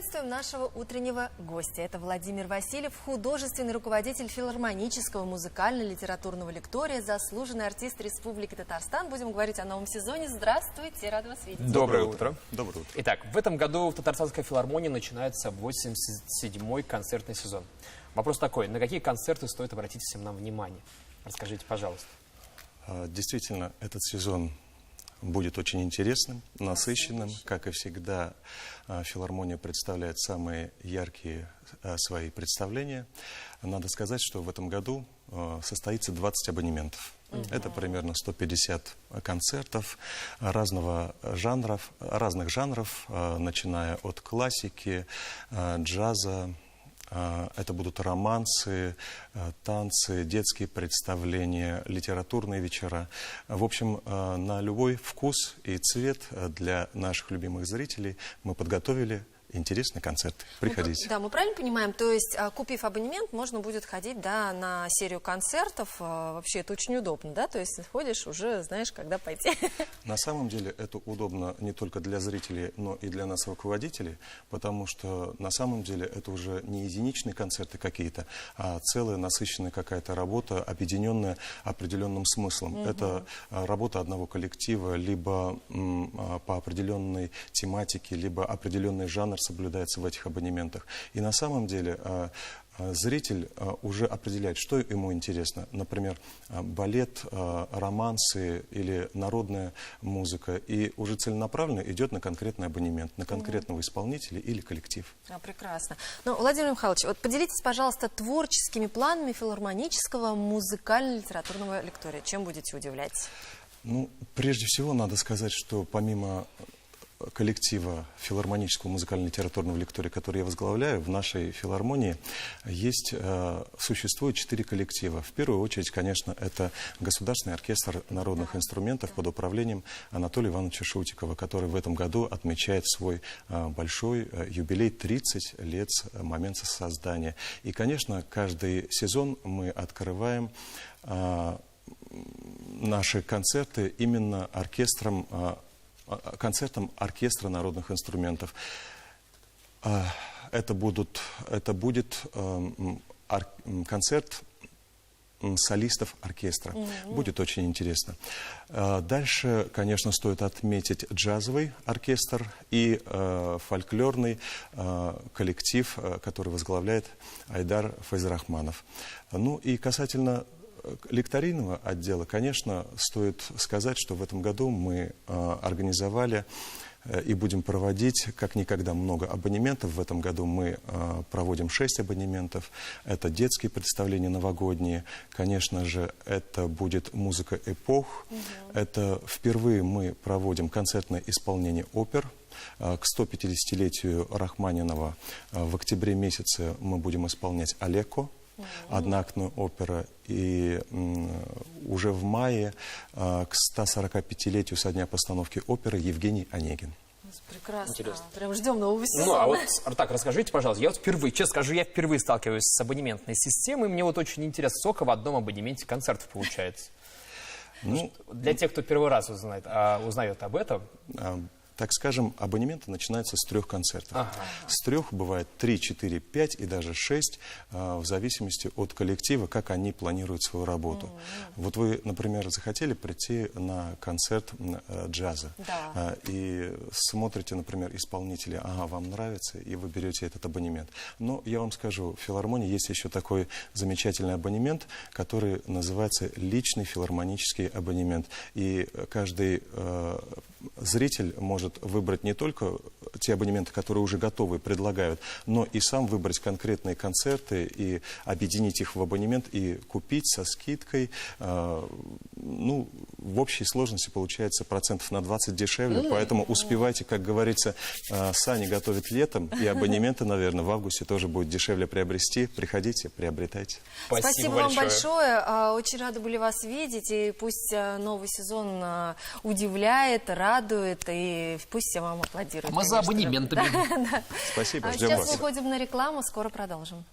Приветствуем нашего утреннего гостя. Это Владимир Васильев, художественный руководитель филармонического музыкально-литературного лектория, заслуженный артист Республики Татарстан. Будем говорить о новом сезоне. Здравствуйте, рада вас видеть. Доброе утро. Доброе утро. Итак, в этом году в Татарстанской филармонии начинается 87-й концертный сезон. Вопрос такой: на какие концерты стоит обратить всем нам внимание? Расскажите, пожалуйста. Действительно, этот сезон будет очень интересным, насыщенным. Как и всегда, филармония представляет самые яркие свои представления. Надо сказать, что в этом году состоится 20 абонементов. Это примерно 150 концертов разных жанров, начиная от классики, джаза. Это будут романсы, танцы, детские представления, литературные вечера. В общем, на любой вкус и цвет для наших любимых зрителей мы подготовили интересные концерты. Приходите. Да, мы правильно понимаем, то есть, купив абонемент, можно будет ходить, да, на серию концертов. Вообще это очень удобно, да? То есть ходишь, уже знаешь, когда пойти. На самом деле это удобно не только для зрителей, но и для нас, руководителей, потому что на самом деле это уже не единичные концерты какие-то, а целая насыщенная какая-то работа, объединенная определенным смыслом. Это работа одного коллектива, либо по определенной тематике, либо определенный жанр соблюдается в этих абонементах. И на самом деле зритель уже определяет, что ему интересно. Например, балет, романсы или народная музыка. И уже целенаправленно идет на конкретный абонемент, на конкретного исполнителя или коллектив. Прекрасно. Ну, Владимир Михайлович, вот поделитесь, пожалуйста, творческими планами филармонического музыкально-литературного лектория. Чем будете удивлять? Ну, прежде всего, надо сказать, что помимо коллектива филармонического музыкально-литературного лектория, который я возглавляю, в нашей филармонии существует 4 коллектива. В первую очередь, конечно, это Государственный оркестр народных инструментов под управлением Анатолия Ивановича Шутикова, который в этом году отмечает свой большой юбилей — 30 лет с момента создания. И, конечно, каждый сезон мы открываем наши концерты именно концертом оркестра народных инструментов. Это будет концерт солистов оркестра. Будет очень интересно. Дальше, конечно, стоит отметить джазовый оркестр и фольклорный коллектив, который возглавляет Айдар Файзрахманов. Ну и касательно лекторийного отдела, конечно, стоит сказать, что в этом году мы организовали и будем проводить как никогда много абонементов. В этом году мы проводим 6 абонементов. Это детские представления новогодние. Конечно же, это будет музыка эпох. Это впервые мы проводим концертное исполнение опер. К 150-летию Рахманинова в октябре месяце мы будем исполнять «Алеко», одноактная опера, и уже в мае к 145-летию со дня постановки оперы Евгений Онегин. Прекрасно. Интересно. Прям ждем нового сезона. Ну, а вот так, расскажите, пожалуйста, я вот впервые, честно скажу, я впервые сталкиваюсь с абонементной системой, мне вот очень интересно, сколько в одном абонементе концертов получается? Ну, для тех, кто первый раз узнает об этом. Так скажем, абонементы начинаются с 3 концертов. С 3 бывает 3, 4, 5 и даже 6, в зависимости от коллектива, как они планируют свою работу. Вот вы, например, захотели прийти на концерт джаза. Да. И смотрите, например, исполнителя, вам нравится, и вы берете этот абонемент. Но я вам скажу, в филармонии есть еще такой замечательный абонемент, который называется личный филармонический абонемент. И каждый зритель может выбрать не только те абонементы, которые уже готовы, предлагают, но и сам выбрать конкретные концерты и объединить их в абонемент и купить со скидкой. Ну, в общей сложности получается процентов на 20 дешевле, поэтому успевайте, как говорится, сани готовят летом, и абонементы, наверное, в августе тоже будет дешевле приобрести. Приходите, приобретайте. Спасибо вам большое. Очень рады были вас видеть, и пусть новый сезон удивляет, радует, и пусть все вам аплодируют. Мы за абонементами. Да. Спасибо, ждем вас. Сейчас выходим на рекламу, скоро продолжим.